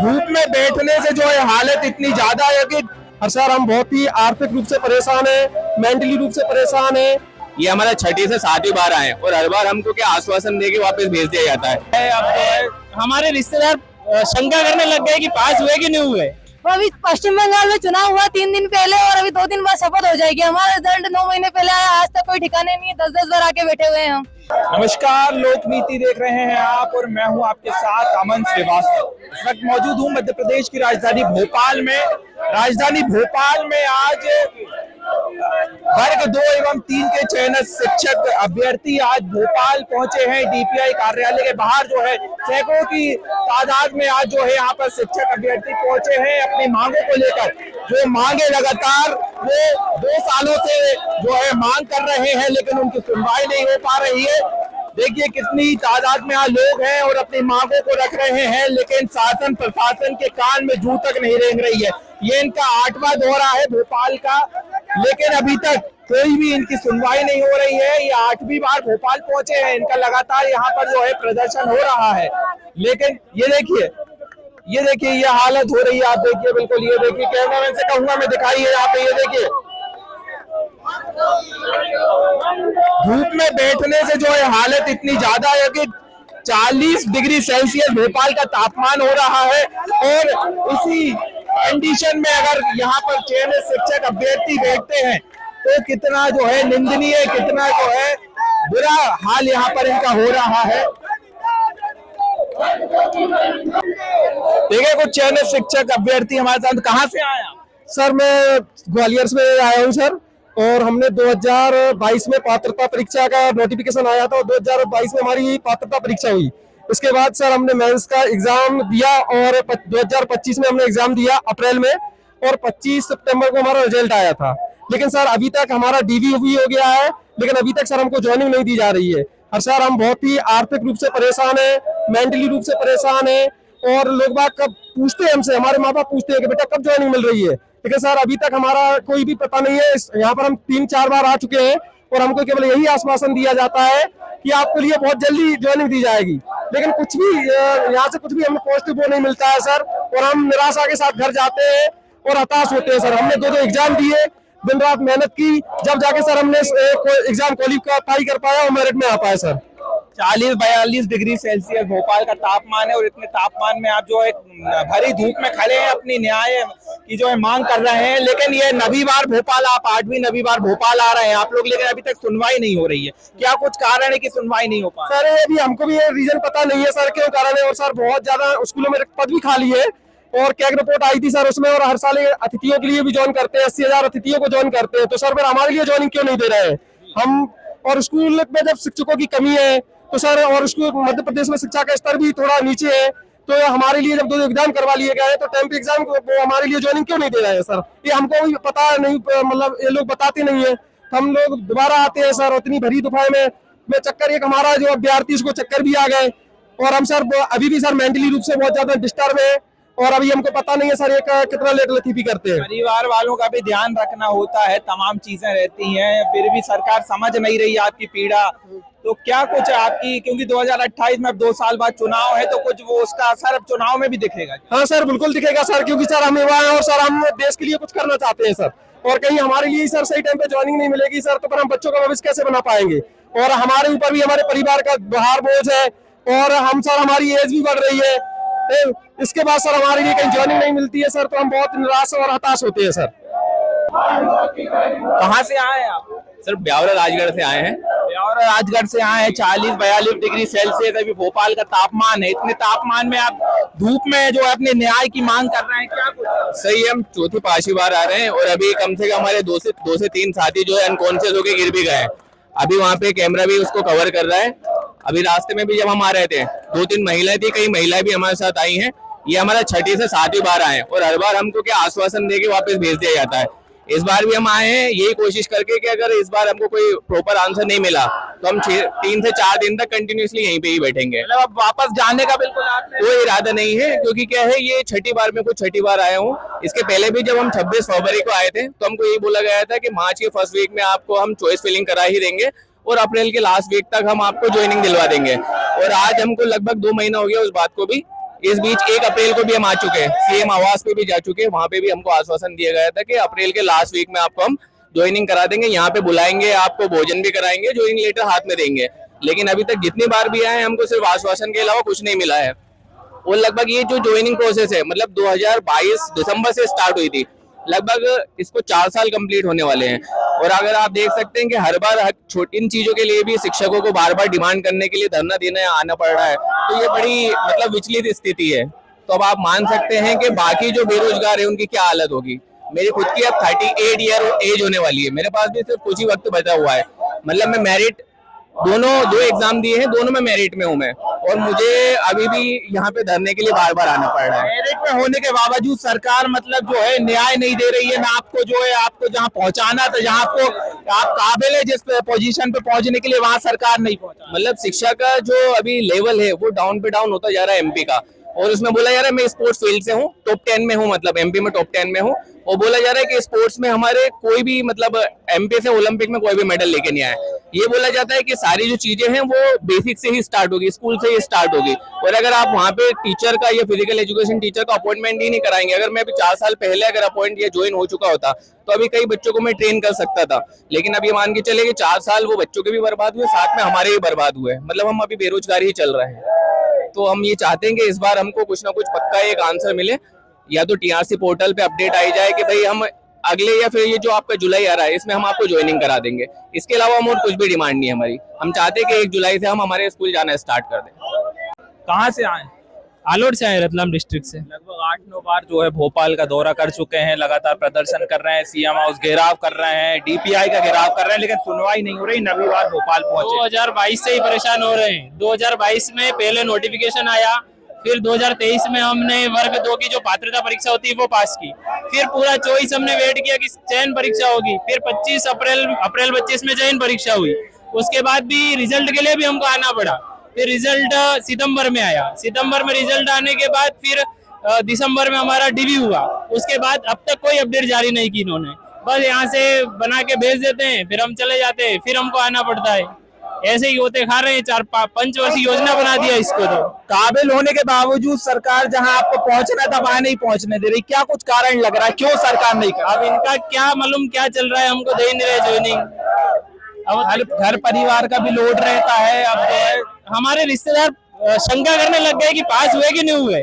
धूप में बैठने से जो है हालत इतनी ज्यादा है कि सर हम बहुत ही आर्थिक रूप से परेशान है, मेंटली रूप से परेशान है। ये हमारा छठी से सातवीं बार आए और हर बार हमको क्या आश्वासन देके वापस भेज दिया जाता है। अब जो है हमारे रिश्तेदार शंका करने लग गए कि पास हुए कि नहीं हुए। अभी पश्चिम बंगाल में चुनाव हुआ 3 दिन पहले और अभी 2 दिन बाद शपथ हो जाएगी। हमारा रिजल्ट 9 महीने पहले आया, आज तक कोई ठिकाने नहीं है। 10-10 बार आके बैठे हुए हैं हम। नमस्कार, लोकनीति देख रहे हैं आप और मैं हूं आपके साथ अमन श्रीवास्तव। इस वक्त मौजूद हूं मध्य प्रदेश की राजधानी भोपाल में। राजधानी भोपाल में आज वर्ग 2 एवं 3 के चयनित शिक्षक अभ्यर्थी आज भोपाल पहुंचे हैं। डीपीआई कार्यालय के बाहर जो है सैकड़ों की तादाद में आज जो है यहाँ पर शिक्षक अभ्यर्थी पहुंचे हैं अपनी मांगों को लेकर। जो मांगे लगातार वो 2 सालों से जो है मांग कर रहे हैं, लेकिन उनकी सुनवाई नहीं हो पा रही है। देखिए कितनी तादाद में यहाँ लोग हैं और अपनी मांगों को रख रहे हैं, लेकिन शासन प्रशासन के कान में जू तक नहीं रेंग रही है। ये इनका 8वां दौरा है भोपाल का, लेकिन अभी तक कोई भी इनकी सुनवाई नहीं हो रही है। ये 8वीं बार भोपाल पहुंचे हैं, इनका लगातार यहाँ पर जो है प्रदर्शन हो रहा है। लेकिन ये देखिए ये हालत हो रही है। आप देखिए, बिल्कुल ये देखिए, कैमरामैन से कहूंगा मैं दिखाइए यहाँ पे। ये देखिए धूप में बैठने से जो है हालत इतनी ज्यादा है कि 40 डिग्री सेल्सियस भोपाल का तापमान हो रहा है। और इसी कंडीशन में अगर यहाँ पर चयनित शिक्षक अभ्यर्थी बैठते हैं तो कितना जो है निंदनीय, कितना जो है बुरा हाल यहाँ पर इनका हो रहा है। देखिए कुछ चयनित शिक्षक अभ्यर्थी हमारे साथ। कहाँ से आए आप? सर मैं ग्वालियर से आया हूँ सर, और हमने 2022 में पात्रता परीक्षा का नोटिफिकेशन आया था और 2022 में हमारी पात्रता परीक्षा हुई। उसके बाद सर हमने मेंस का एग्जाम दिया और 2025 में हमने एग्जाम दिया अप्रैल में, और 25 सितंबर को हमारा रिजल्ट आया था। लेकिन सर अभी तक हमारा डीवी भी हो गया है, लेकिन अभी तक सर हमको ज्वाइनिंग नहीं दी जा रही है। और सर हम बहुत ही आर्थिक रूप से परेशान है, मेंटली रूप से परेशान है। और लोग बात कब पूछते हैं हमसे, हमारे माँ बाप पूछते हैं कि बेटा कब ज्वाइनिंग मिल रही है, लेकिन सर अभी तक हमारा कोई भी पता नहीं है। यहाँ पर हम 3-4 बार आ चुके हैं और हमको केवल यही आश्वासन दिया जाता है कि आपके लिए बहुत जल्दी ज्वाइनिंग दी जाएगी, लेकिन कुछ भी यहाँ से कुछ भी हमें पॉजिटिव वो नहीं मिलता है सर। और हम निराशा के साथ घर जाते हैं और हताश होते हैं सर। हमने 2 एग्जाम दिए, दिन रात मेहनत की, जब जाके सर हमने एग्जाम क्वालिफाई कर पाया और मेरिट में आ पाया सर। 40-42 डिग्री सेल्सियस भोपाल का तापमान है और इतने तापमान में आप जो है भरी धूप में खड़े हैं, अपनी न्याय की जो है मांग कर रहे हैं। लेकिन ये 9वीं बार भोपाल, आप 8वीं 9वीं बार भोपाल आ रहे हैं आप लोग, लेकिन अभी तक सुनवाई नहीं हो रही है। क्या कुछ कारण है कि सुनवाई नहीं हो पा रही? सर ये भी हमको भी ये रीजन पता नहीं है सर क्यों कारण है। और सर बहुत ज्यादा स्कूलों में पद भी खाली है और कैग रिपोर्ट आई थी सर उसमें, और हर साल अतिथियों के लिए भी ज्वाइन करते हैं, 80,000 अतिथियों को ज्वाइन करते हैं। तो सर फिर हमारे लिए ज्वाइनिंग क्यों नहीं दे रहे हैं हम? और स्कूल में जब शिक्षकों की कमी है तो सर, और उसको मध्य प्रदेश में शिक्षा का स्तर भी थोड़ा नीचे है, तो हमारे लिए जब 2 एग्जाम करवा लिए गए तो टेम्प एग्जाम वो हमारे लिए ज्वाइनिंग क्यों नहीं दे रहे हैं सर? ये हमको भी पता नहीं, मतलब ये लोग बताते नहीं है। तो हम लोग दोबारा आते हैं सर, इतनी भरी दोपहर में चक्कर, एक हमारा जो अभ्यर्थी उसको चक्कर भी आ गए। और हम सर अभी भी सर मेंटली रूप से बहुत ज्यादा डिस्टर्ब है, और अभी हमको पता नहीं है सर ये कितना लेट लतीफी करते हैं। परिवार वालों का भी ध्यान रखना होता है, तमाम चीजें रहती हैं, फिर भी सरकार समझ नहीं रही आपकी पीड़ा। तो क्या कुछ आपकी, क्योंकि 2028 में अब 2 साल बाद चुनाव है, तो कुछ वो उसका असर अब चुनाव में भी दिखेगा? हाँ सर बिल्कुल दिखेगा सर, क्योंकि सर हम युवा हैं और सर हम देश के लिए कुछ करना चाहते हैं सर। और कहीं हमारे लिए सर सही टाइम पे ज्वाइनिंग नहीं मिलेगी सर, तो फिर हम बच्चों का भविष्य कैसे बना पाएंगे? और हमारे ऊपर भी हमारे परिवार का भार बोझ है, और हम सर हमारी एज भी बढ़ रही है। इसके बाद सर हमारे लिए कहीं ज्वाइनिंग नहीं मिलती है सर, तो हम बहुत निराश और हताश होते हैं सर। कहाँ से आए आप? सर ब्यावरा राजगढ़ से आए हैं। ब्यावरा राजगढ़ से आए हैं। 40-42 डिग्री सेल्सियस अभी भोपाल का तापमान है। इतने तापमान में आप धूप में जो है अपने न्याय की मांग कर रहे हैं, क्या कुछ? सही, हम 4थी-5वीं बार आ रहे हैं और अभी कम से कम हमारे 2 से 3 साथी जो है अनकॉन्शियस होकर गिर भी गए हैं। अभी वहाँ पे कैमरा भी उसको कवर कर रहा है। अभी रास्ते में भी जब हम आ रहे थे 2-3 महिलाएं थी, कई महिलाएं भी हमारे साथ आई हैं। ये हमारा छठी से सातवीं बार आए और हर बार हमको क्या आश्वासन देके वापस भेज दिया जाता है। इस बार भी हम आए हैं यही कोशिश करके कि अगर इस बार हमको कोई प्रॉपर आंसर नहीं मिला तो हम 3 से 4 दिन तक कंटिन्यूअसली यहीं पे ही बैठेंगे। मतलब अब वापस जाने का बिल्कुल कोई इरादा नहीं है, क्योंकि क्या है ये छठी बार आया हूँ। इसके पहले भी जब हम 26 फरवरी को आए थे तो हमको यही बोला गया था कि मार्च के फर्स्ट वीक में आपको हम चॉइस फिलिंग करा ही देंगे और अप्रैल के लास्ट वीक तक हम आपको ज्वाइनिंग दिलवा देंगे। और आज हमको लगभग 2 महीना हो गया उस बात को भी। इस बीच 1 अप्रैल को भी हम आ चुके हैं, सीएम आवास पे भी जा चुके हैं, वहां पे भी हमको आश्वासन दिया गया था कि अप्रैल के लास्ट वीक में आपको हम ज्वाइनिंग करा देंगे, यहाँ पे बुलाएंगे, आपको भोजन भी कराएंगे, ज्वाइनिंग लेटर हाथ में देंगे। लेकिन अभी तक जितनी बार भी आए हमको सिर्फ आश्वासन के अलावा कुछ नहीं मिला है। और लगभग ये जो ज्वाइनिंग प्रोसेस है, मतलब 2022 दिसंबर से स्टार्ट हुई थी, लगभग इसको 4 साल कंप्लीट होने वाले हैं। और अगर आप देख सकते हैं कि हर बार छोटी इन चीजों के लिए भी शिक्षकों को बार बार डिमांड करने के लिए धरना देने आना पड़ रहा है, तो ये बड़ी मतलब विचलित स्थिति है। तो अब आप मान सकते हैं कि बाकी जो बेरोजगार है उनकी क्या हालत होगी। मेरी खुद की अब 38 ईयर एज होने वाली है, मेरे पास भी सिर्फ कुछ ही वक्त बचा हुआ है। मतलब मैं मेरिट दो एग्जाम दिए हैं, दोनों में मेरिट में हूं मैं, और मुझे अभी भी यहाँ पे धरने के लिए बार बार आना पड़ रहा है। मेरिट में होने के बावजूद सरकार मतलब जो है न्याय नहीं दे रही है ना आपको, जो है आपको जहाँ पहुंचाना था, जहाँ आपको आप काबिल है जिस पोजीशन पे पहुंचने के लिए, वहाँ सरकार नहीं पहुंचा। मतलब शिक्षा का जो अभी लेवल है वो डाउन पे डाउन होता जा रहा है एमपी का। और उसमें बोला जा रहा है मैं स्पोर्ट्स फील्ड से हूँ, टॉप 10 में हूँ, मतलब एमपी में टॉप 10 में हूँ, और बोला जा रहा है कि स्पोर्ट्स में हमारे कोई भी मतलब एमपी से ओलंपिक में कोई भी मेडल लेके नहीं आया। ये बोला जाता है कि सारी जो चीजें हैं वो बेसिक से ही स्टार्ट होगी, स्कूल से ही स्टार्ट होगी। और अगर आप वहाँ पे टीचर का या फिजिकल एजुकेशन टीचर का अपॉइंटमेंट ही नहीं कराएंगे, अगर मैं अभी 4 साल पहले अगर अपॉइंट या ज्वाइन हो चुका होता तो अभी कई बच्चों को मैं ट्रेन कर सकता था। लेकिन अब ये मान के चले कि 4 साल वो बच्चों के भी बर्बाद हुए, साथ में हमारे भी बर्बाद हुए, मतलब हम अभी बेरोजगार ही चल रहे हैं। तो हम ये चाहते हैं कि इस बार हमको कुछ ना कुछ पक्का एक आंसर मिले, या तो टीआरसी पोर्टल पे अपडेट आई जाए कि भाई हम अगले या फिर ये जो आपका जुलाई आ रहा है इसमें हम आपको ज्वाइनिंग करा देंगे। इसके अलावा हम और कुछ भी डिमांड नहीं है हमारी। हम चाहते हैं कि 1 जुलाई से हम हमारे स्कूल जाना स्टार्ट कर दें। कहाँ से आए? आलोट से आए, रतलाम डिस्ट्रिक्ट से। लगभग 8-9 बार जो है भोपाल का दौरा कर चुके हैं, लगातार प्रदर्शन कर रहे हैं, सीएम हाउस घेराव कर रहे हैं, डीपीआई का घेराव कर रहे हैं, लेकिन सुनवाई नहीं हो रही। नवी बार भोपाल पहुंचे। 2022 से ही परेशान हो रहे हैं। 2022 में पहले नोटिफिकेशन आया, फिर 2023 में हमने वर्ग 2 की जो पात्रता परीक्षा होती है वो पास की, फिर पूरा 24 हमने वेट किया कि चयन परीक्षा होगी, फिर 25 अप्रैल 25 में चयन परीक्षा हुई। उसके बाद भी रिजल्ट के लिए भी हमको आना पड़ा, फिर रिजल्ट सितंबर में आया, सितंबर में रिजल्ट आने के बाद फिर दिसंबर में हमारा डिवी हुआ। उसके बाद अब तक कोई अपडेट जारी नहीं की इन्होंने, बस यहाँ से बना के भेज देते हैं, फिर हम चले जाते हैं, फिर हमको आना पड़ता है। ऐसे ही होते खा रहे हैं। 4-5 योजना बना दिया इसको। तो काबिल होने के बावजूद सरकार जहां आपको पहुंचना था वहां नहीं पहुंचने दे रही, क्या कुछ कारण लग रहा है, क्यों सरकार नहीं कर? अब इनका क्या मालूम क्या चल रहा है, हमको दे ही नहीं रहे ज्वाइनिंग। अब घर परिवार का भी लोड रहता है। अब जो है हमारे रिश्तेदार शंका करने लग गए कि पास हुए कि नहीं हुए।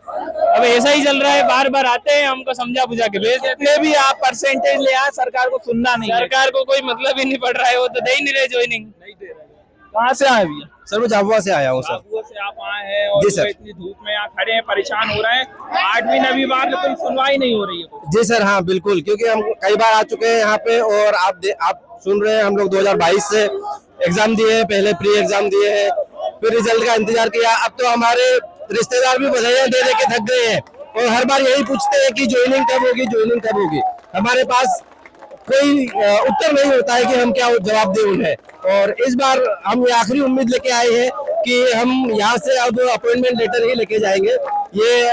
अब ऐसा ही चल रहा है, बार बार आते हैं, हमको समझा बुझा के भेज देते जितने भी आप परसेंटेज ले आए, सरकार को सुनना नहीं है। सरकार को कोई मतलब ही नहीं पड़ रहा है, वो तो दे ही नहीं रहे ज्वाइनिंग। कहाँ से आए भैया? सर मैं झाबुआ से आया हूँ सर। झाबुआ से आप आए हैं और जी जो सर। इतनी धूप में यहाँ खड़े हैं, परेशान हो रहे हैं। 8वीं 9वीं बार तो कोई सुनवाई नहीं हो रही है। जी सर, हाँ बिल्कुल, क्योंकि हम कई बार आ चुके हैं यहाँ पे, और आप सुन रहे हैं हम लोग 2022 से एग्जाम दिए हैं, पहले प्री एग्जाम दिए हैं, फिर रिजल्ट का इंतजार किया। अब तो हमारे रिश्तेदार भी बधाइयां दे के थक गए हैं, और हर बार यही पूछते हैं कि ज्वाइनिंग कब होगी, ज्वाइनिंग कब होगी। हमारे पास कोई उत्तर नहीं होता है कि हम क्या जवाब दें उन्हें। और इस बार हम ये आखिरी उम्मीद लेके आए हैं कि हम यहाँ से अब अपॉइंटमेंट लेटर ही लेके जाएंगे। ये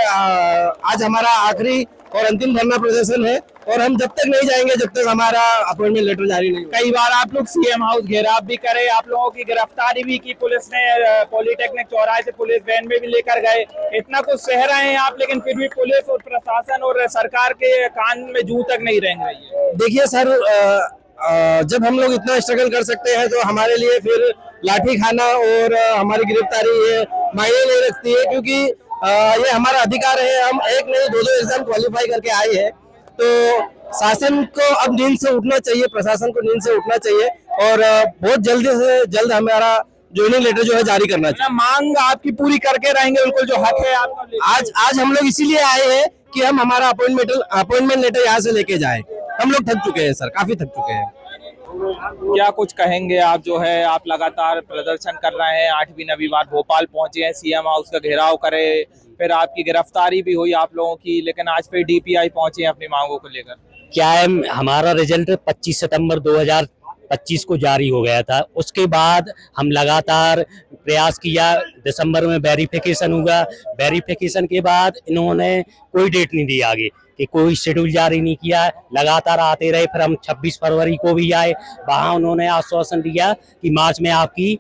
आज हमारा आखिरी और अंतिम धरना प्रदर्शन है, और हम जब तक नहीं जाएंगे जब तक हमारा अपॉइंटमेंट लेटर जारी नहीं होगा। कई बार आप लोग सीएम हाउस घेराव भी करे, आप लोगों की गिरफ्तारी भी की पुलिस ने, पॉलिटेक्निक चौराहे से पुलिस वैन में भी लेकर गए, इतना कुछ सह रहे हैं आप, लेकिन फिर भी पुलिस और प्रशासन और सरकार के कान में जूं तक नहीं रेंग रही है। देखिए सर, जब हम लोग इतना स्ट्रगल कर सकते हैं तो हमारे लिए फिर लाठी खाना और हमारी गिरफ्तारी ये मायने नहीं रखती है, क्योंकि ये हमारा अधिकार है। हम एक नहीं 2 एग्जाम क्वालिफाई करके आए हैं, तो शासन को अब नींद से उठना चाहिए, प्रशासन को नींद से उठना चाहिए, और बहुत जल्दी से जल्द हमारा ज्वाइनिंग लेटर जो है जारी करना चाहिए। मांग आपकी पूरी करके रहेंगे, बिल्कुल जो हक है आपका। आज हम लोग इसीलिए आए हैं कि हम हमारा अपॉइंटमेंट लेटर यहाँ से लेके जाएं। हम लोग थक चुके हैं सर, काफी थक चुके हैं। क्या कुछ कहेंगे आप? जो है आप लगातार प्रदर्शन कर रहे हैं, 8वीं 9वीं बार भोपाल पहुंचे हैं, सीएम हाउस का घेराव करे, फिर आपकी गिरफ्तारी भी हुई आप लोगों की, लेकिन आज फिर डीपीआई पहुंचे हैं अपनी मांगों को लेकर। क्या है, हमारा रिजल्ट 25 सितंबर 2025 को जारी हो गया था। उसके बाद हम लगातार प्रयास किया, दिसंबर में वेरिफिकेशन हुआ, वेरिफिकेशन के बाद इन्होंने कोई डेट नहीं दी आगे, कि कोई शेड्यूल जारी नहीं किया। लगातार आते रहे, फिर हम 26 फरवरी को भी आए, वहाँ उन्होंने आश्वासन दिया कि मार्च में आपकी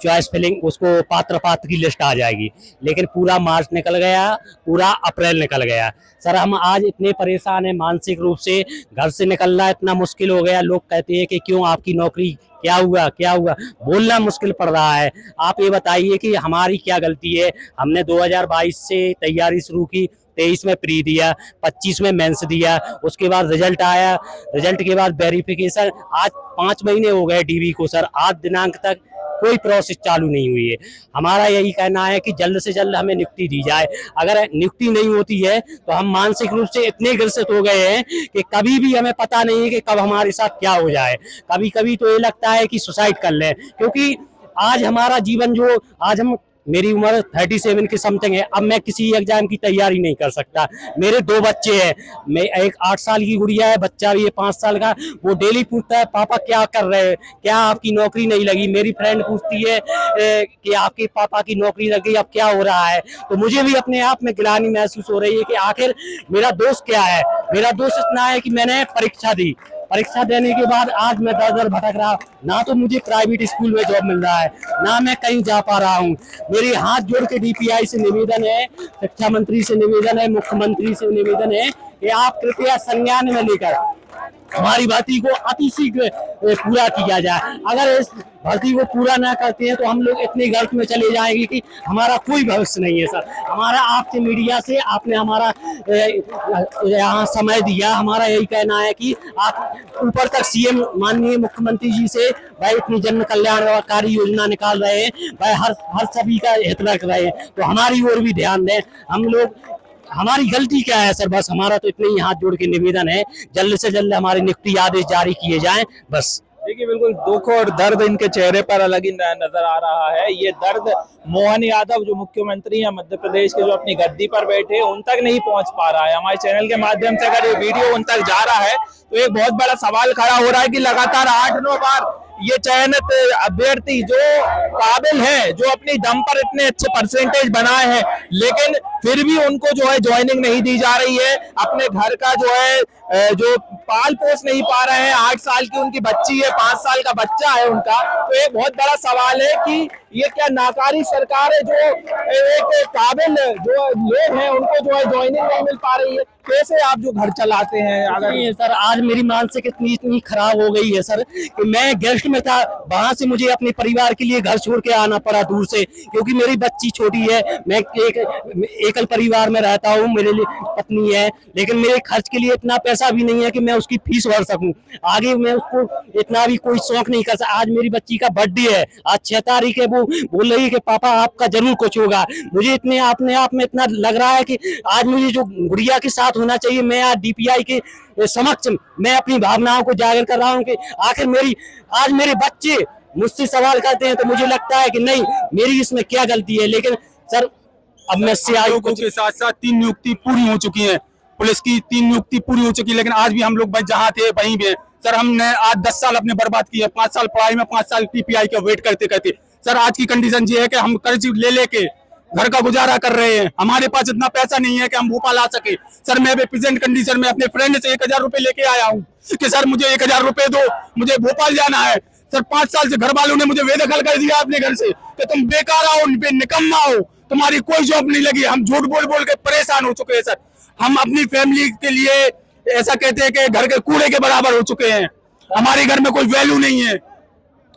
चॉइस फिलिंग उसको पात्र की लिस्ट आ जाएगी। लेकिन पूरा मार्च निकल गया, पूरा अप्रैल निकल गया। सर हम आज इतने परेशान हैं मानसिक रूप से, घर से निकलना इतना मुश्किल हो गया। लोग कहते हैं कि क्यों आपकी नौकरी, क्या हुआ क्या हुआ, बोलना मुश्किल पड़ रहा है। आप ये बताइए कि हमारी क्या गलती है। हमने 2022 से तैयारी शुरू की, 23 में प्री दिया, 25 में मेंस दिया, उसके बाद रिजल्ट आया, रिजल्ट के बाद वेरिफिकेशन। आज 5 महीने हो गए डीवी को सर, आज दिनांक तक कोई प्रोसेस चालू नहीं हुई है। हमारा यही कहना है कि जल्द से जल्द हमें नियुक्ति दी जाए। अगर नियुक्ति नहीं होती है तो हम मानसिक रूप से इतने ग्रसित हो गए हैं कि कभी भी हमें पता नहीं है कि कब हमारे साथ क्या हो जाए। कभी कभी तो ये लगता है कि सुसाइड कर लें, क्योंकि आज हमारा जीवन जो आज हम, मेरी उम्र 37 की समथिंग है, अब मैं किसी एग्जाम की तैयारी नहीं कर सकता। मेरे 2 बच्चे हैं, मैं एक 8 साल की गुड़िया है, बच्चा भी है 5 साल का। वो डेली पूछता है पापा क्या कर रहे हैं, क्या आपकी नौकरी नहीं लगी। मेरी फ्रेंड पूछती है कि आपके पापा की नौकरी लग गई, अब क्या हो रहा है। तो मुझे भी अपने आप में गिलानी महसूस हो रही है कि आखिर मेरा दोस्त क्या है। मेरा दोस्त इतना है कि मैंने परीक्षा दी, परीक्षा देने के बाद आज मैं दर भटक रहा, ना तो मुझे प्राइवेट स्कूल में जॉब मिल रहा है, ना मैं कहीं जा पा रहा हूँ। मेरी हाथ जोड़ के डीपीआई से निवेदन है, शिक्षा मंत्री से निवेदन है, मुख्यमंत्री से निवेदन है कि आप कृपया संज्ञान में लेकर हमारी भर्ती को अतिशीघ्र पूरा किया जाए। अगर इस भर्ती को पूरा ना करते हैं तो हम लोग इतने गर्त में चले जाएंगे कि हमारा कोई भविष्य नहीं है सर। हमारा आपसे मीडिया से आपने हमारा यहाँ समय दिया, हमारा यही कहना है कि आप ऊपर तक सीएम माननीय मुख्यमंत्री जी से भाई इतनी जन कल्याणकारी योजना निकाल रहे हैं, भाई हर सभी का हित रख रहे हैं, तो हमारी ओर भी ध्यान दें। हम लोग, हमारी गलती क्या है सर, बस हमारा तो इतने ही हाथ जोड़ के निवेदन है, जल्द से जल्द हमारे नियुक्ति आदेश जारी किए जाएं बस। देखिए बिल्कुल दुख और दर्द इनके चेहरे पर अलग ही नजर आ रहा है। ये दर्द मोहन यादव जो मुख्यमंत्री हैं मध्य प्रदेश के, जो अपनी गद्दी पर बैठे, उन तक नहीं पहुंच पा रहा है। हमारे चैनल के माध्यम से अगर ये वीडियो उन तक जा रहा है तो एक बहुत बड़ा सवाल खड़ा हो रहा है कि लगातार 8-9 बार ये चयनित अभ्यर्थी जो काबिल है, जो अपनी दम पर इतने अच्छे परसेंटेज बनाए हैं, लेकिन फिर भी उनको जो है ज्वाइनिंग नहीं दी जा रही है। अपने घर का जो है जो पाल पोस नहीं पा रहे हैं। 8 साल की उनकी बच्ची है, 5 साल का बच्चा है उनका। तो एक बहुत बड़ा सवाल है कि ये क्या नाकारी सरकार है जो एक काबिल जो लोग हैं उनको जो है ज्वाइनिंग नहीं मिल पा रही है। कैसे आप जो घर चलाते हैं? अगर सर आज मेरी मानसिक इतनी खराब हो गई है सर कि मैं गेस्ट में था, वहां से मुझे अपने परिवार के लिए घर छोड़ के आना पड़ा दूर से, क्योंकि मेरी बच्ची छोटी है। मैं एकल परिवार में रहता हूँ, मेरे लिए पत्नी है, लेकिन मेरे खर्च के लिए इतना पैसा भी नहीं है कि मैं उसकी फीस भर सकूं। आगे मैं उसको इतना भी कोई शौक नहीं कर सकता। आज मेरी बच्ची का बर्थडे है, आज 6 तारीख है, वो बोल रही है कि पापा आपका जरूर कुछ होगा। मुझे इतने अपने आप में इतना लग रहा है कि आज मुझे जो गुड़िया के साथ होना चाहिए, मैं आज डीपीआई के समक्ष मैं अपनी भावनाओं को जाहिर कर रहा हूँ कि आखिर आज मेरे बच्चे मुझसे सवाल करते हैं तो मुझे लगता है कि नहीं, मेरी इसमें क्या गलती है। लेकिन सर अब मैं से आयोगों के साथ साथ 3 नियुक्ति पूरी हो चुकी है, पुलिस की 3 नियुक्ति पूरी हो चुकी है, लेकिन आज भी हम लोग बस जहाँ थे वहीं भी है। सर हमने आज 10 साल अपने बर्बाद किए, 5 साल पढ़ाई में, 5 साल टीपीआई का वेट करते करते। सर आज की कंडीशन ये है कि हम कर्ज ले लेके घर का गुजारा कर रहे हैं। हमारे पास इतना पैसा नहीं है कि हम भोपाल आ सके। सर मैं भी प्रेजेंट कंडीशन में अपने फ्रेंड से 1000 रुपए लेके आया हूँ कि सर मुझे 1000 रुपए दो, मुझे भोपाल जाना है। सर 5 साल से घर वालों ने मुझे बेदखल कर दिया अपने घर से कि तुम बेकार हो, निकम्मा हो, तुम्हारी कोई जॉब नहीं लगी। हम झूठ बोल बोल के परेशान हो चुके हैं सर। हम अपनी फैमिली के लिए ऐसा कहते हैं कि घर के कूड़े के बराबर हो चुके हैं, हमारे घर में कोई वैल्यू नहीं है।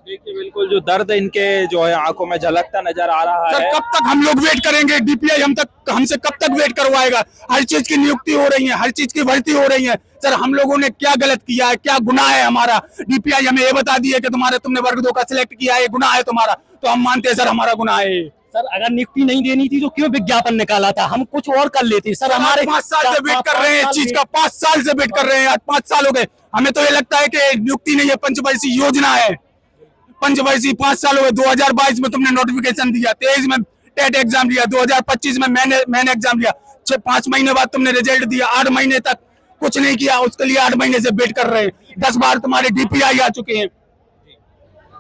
देखिए बिल्कुल जो दर्द इनके जो है आंखों में झलकता नजर आ रहा है। सर कब तक हम लोग वेट करेंगे? डीपीआई हमसे कब तक वेट करवाएगा? हर चीज की नियुक्ति हो रही है, हर चीज की भर्ती हो रही है। सर हम लोगों ने क्या गलत किया है, क्या गुनाह है हमारा? डीपीआई हमें ये बता दिया कि तुमने वर्ग 2 का सिलेक्ट किया है, गुनाह है तुम्हारा, तो हम मानते हैं सर हमारा गुनाह है। सर अगर नियुक्ति नहीं देनी थी तो क्यों विज्ञापन निकाला था? हम कुछ और कर लेते सर। हमारे 5 साल से वेट कर रहे हैं इस चीज का, 5 साल से वेट कर रहे हैं, आज 5 साल हो गए। हमें तो ये लगता है कि नियुक्ति नहीं है, पंचवर्षीय योजना है, पंचवर्षीय 5 साल हो गए। 2022 में तुमने नोटिफिकेशन दिया, 23 में टेट एग्जाम लिया, 2025 में मैंने एग्जाम लिया, 5 महीने बाद तुमने रिजल्ट दिया, 8 महीने तक कुछ नहीं किया। उसके लिए 8 महीने से वेट कर रहे हैं। 10 बार तुम्हारे डीपीआई आ चुके हैं।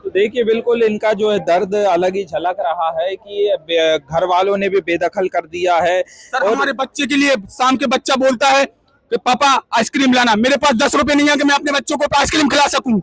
तो देखिए बिल्कुल इनका जो है दर्द अलग ही झलक रहा है कि घर वालों ने भी बेदखल कर दिया है। सर हमारे बच्चे के लिए शाम के बच्चा बोलता है कि पापा आइसक्रीम लाना, मेरे पास 10 रुपए नहीं है कि मैं अपने बच्चों को आइसक्रीम खिला सकूं।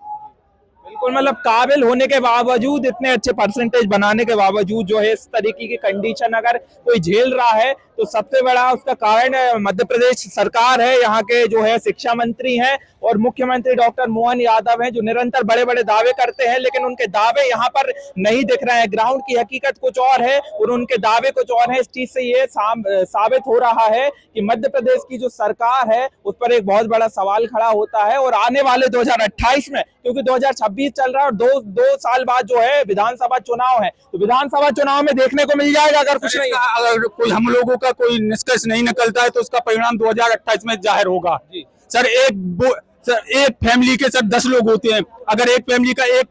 बिल्कुल, मतलब काबिल होने के बावजूद, इतने अच्छे परसेंटेज बनाने के बावजूद जो है इस तरीके की कंडीशन अगर कोई झेल रहा है तो सबसे बड़ा उसका कारण मध्य प्रदेश सरकार है। यहाँ के जो है शिक्षा मंत्री हैं और मुख्यमंत्री डॉक्टर मोहन यादव हैं, जो निरंतर बड़े बड़े दावे करते हैं, लेकिन उनके दावे यहाँ पर नहीं दिख रहे हैं। ग्राउंड की हकीकत कुछ और है और उनके दावे कुछ और है। इस चीज से ये साबित हो रहा है कि मध्य प्रदेश की जो सरकार है उस पर एक बहुत बड़ा सवाल खड़ा होता है। और आने वाले 2028 में, क्योंकि 2026 चल रहा है और दो साल बाद जो है विधानसभा चुनाव है, तो विधानसभा चुनाव में देखने को मिल जाएगा अगर कुछ नहीं, अगर कोई हम लोगों का कोई निष्कर्ष नहीं निकलता है तो उसका परिणाम 2028 में जाहिर होगा। सर एक फैमिली के सर 10 लोग होते हैं, अगर एक फैमिली का एक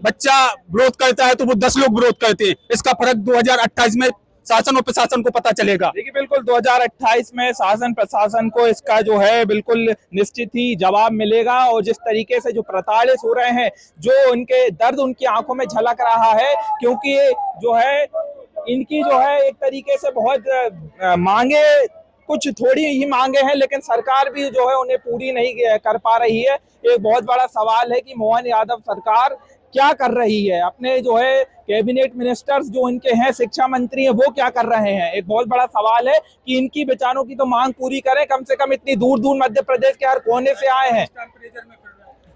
बच्चा विरोध करता है तो वो 10 लोग विरोध करते हैं। इसका फर्क 2028 में शासन और प्रशासन को पता चलेगा। देखिए बिल्कुल 2028 में शासन प्रशासन को इसका जो है बिल्कुल निश्चित ही जवाब मिलेगा। और जिस तरीके से जो प्रताड़ित हो रहे हैं, जो उनके दर्द उनकी आंखों में झलक रहा है, क्योंकि जो है इनकी जो है एक तरीके से बहुत मांगे, कुछ थोड़ी ही मांगे हैं, लेकिन सरकार भी जो है उन्हें पूरी नहीं कर पा रही है। एक बहुत बड़ा सवाल है कि मोहन यादव सरकार क्या कर रही है, अपने जो है कैबिनेट मिनिस्टर्स जो इनके हैं, शिक्षा मंत्री हैं, वो क्या कर रहे हैं। एक बहुत बड़ा सवाल है कि इनकी बेचारों की तो मांग पूरी करें, कम से कम इतनी दूर दूर मध्य प्रदेश के हर कोने से आए हैं।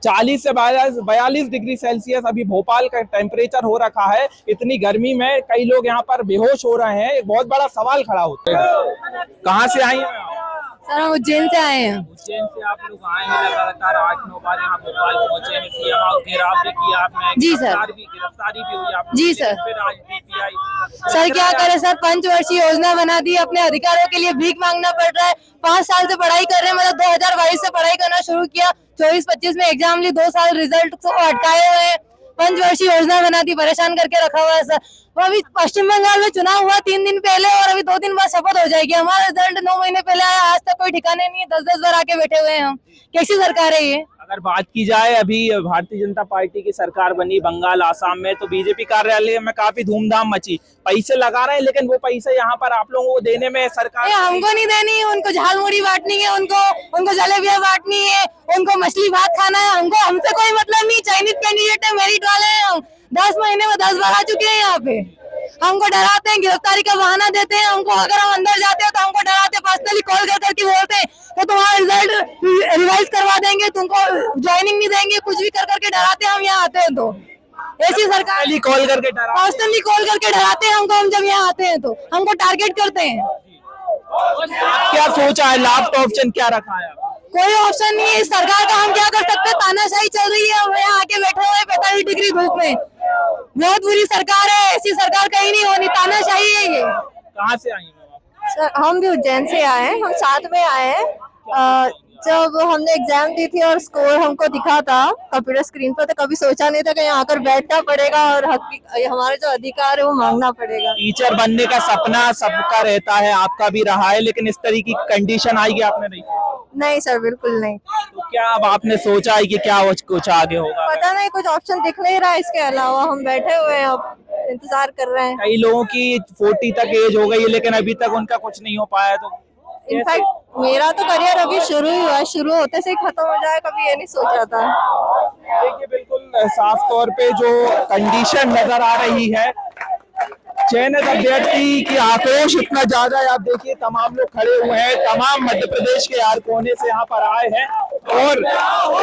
40 से 42 डिग्री सेल्सियस अभी भोपाल का टेम्परेचर हो रखा है। इतनी गर्मी में कई लोग यहाँ पर बेहोश हो रहे हैं। एक बहुत बड़ा सवाल खड़ा होता है। कहाँ से आई हैं? सर हम उज्जैन से आए हैं। उज्जैन से आप लोग आए हैं, लगातार 8-9 बार यहाँ भोपाल पहुंचे हैं, सीएम घेराव भी किया आपने, जी सर, गिरफ्तारी भी हुई आपने, जी सर। फिर आज DPI सर क्या करे सर, पंचवर्षीय योजना बना दी, अपने अधिकारों के लिए भीख मांगना पड़ रहा है। 5 साल से पढ़ाई कर रहे हैं, मतलब 2022 से पढ़ाई करना शुरू किया, 24-25 में एग्जाम ली, 2 साल रिजल्ट को अटकाए हुए हैं। पंचवर्षीय योजना बना दी, परेशान करके रखा हुआ है सर। वो अभी पश्चिम बंगाल में चुनाव हुआ 3 दिन पहले और अभी 2 दिन बाद शपथ हो जाएगी। हमारा रिजल्ट 9 महीने पहले आया, आज तक कोई ठिकाने नहीं है। 10-10 बार आके बैठे हुए हैं हम। कैसी सरकार है ये? अगर बात की जाए, अभी भारतीय जनता पार्टी की सरकार बनी बंगाल आसाम में, तो बीजेपी कार्यालय में काफी धूमधाम मची। पैसे लगा रहे हैं, लेकिन वो पैसे यहाँ पर आप लोगों को देने में सरकार हमको नहीं देनी, उनको झालमुड़ी बांटनी है, उनको जलेबियां बांटनी है, उनको मछली भात खाना है। हमसे कोई मतलब नहीं। चाइनीज कैंडिडेट है, मेरिट वाले हैं हम। 10 महीने में 10 बार आ चुके हैं यहाँ पे। हमको डराते हैं, गिरफ्तारी का बहाना देते हैं हमको। अगर हम अंदर जाते हैं तो हमको डराते, पर्सनली कॉल करके बोलते हैं तो तुम्हारा रिजल्ट रिवाइज करवा देंगे, तुमको ज्वाइनिंग नहीं देंगे, कुछ भी कर करके डराते हैं। हम यहाँ आते हैं तो ऐसी सरकार पर्सनली कॉल करके डराते हैं हमको। हम जब यहाँ आते हैं तो हमको टारगेट करते हैं। क्या सोचा है, लास्ट ऑप्शन क्या रखा है? कोई ऑप्शन नहीं है इस सरकार का। हम क्या कर सकते हैं? तानाशाही चल रही है, हम यहाँ आके बैठे हुए 45 डिग्री धूप में। बहुत बुरी सरकार है, ऐसी सरकार कहीं नहीं होनी, तानाशाही है ये। कहाँ से आई हैं? सर हम भी उज्जैन से आए हैं, हम साथ में आए हैं। जब हमने एग्जाम दी थी और स्कोर हमको दिखा था कंप्यूटर स्क्रीन पर, तो कभी सोचा नहीं था कि यहाँ आकर बैठना पड़ेगा और हमारे जो अधिकार है वो मांगना पड़ेगा। टीचर बनने का सपना सबका रहता है, आपका भी रहा है, लेकिन इस तरह की कंडीशन आएगी आपने नहीं? नहीं सर, बिल्कुल नहीं। तो क्या अब आपने सोचा है कि क्या कुछ आगे होगा? पता नहीं, कुछ ऑप्शन दिख नहीं रहा। इसके अलावा हम बैठे हुए हैं, अब इंतजार कर रहे हैं। कई लोगों की 40 तक एज हो गई है, लेकिन अभी तक उनका कुछ नहीं हो पाया। तो इनफैक्ट मेरा तो करियर अभी शुरू ही हुआ है, शुरू होते से ही खत्म हो जाए, कभी ये नहीं सोचा था। देखिए बिल्कुल साफ तौर पे जो कंडीशन नजर आ रही है, चयनित अभ्यर्थी की आक्रोश इतना ज्यादा है। आप देखिए तमाम लोग खड़े हुए हैं, तमाम मध्य प्रदेश के हर कोने से यहाँ पर आए हैं और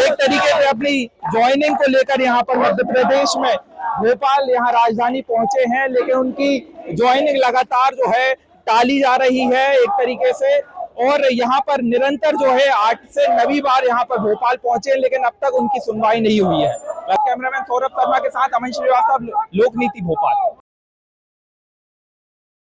एक तरीके से अपनी ज्वाइनिंग को लेकर यहाँ पर मध्य प्रदेश में भोपाल यहाँ राजधानी पहुंचे हैं, लेकिन उनकी ज्वाइनिंग लगातार जो है टाली जा रही है एक तरीके से। और यहाँ पर निरंतर जो है 8 से 9 बार यहाँ पर भोपाल पहुंचे, लेकिन अब तक उनकी सुनवाई नहीं हुई है। कैमरामैन सौरभ शर्मा के साथ अमन श्रीवास्तव, लोक नीति भोपाल।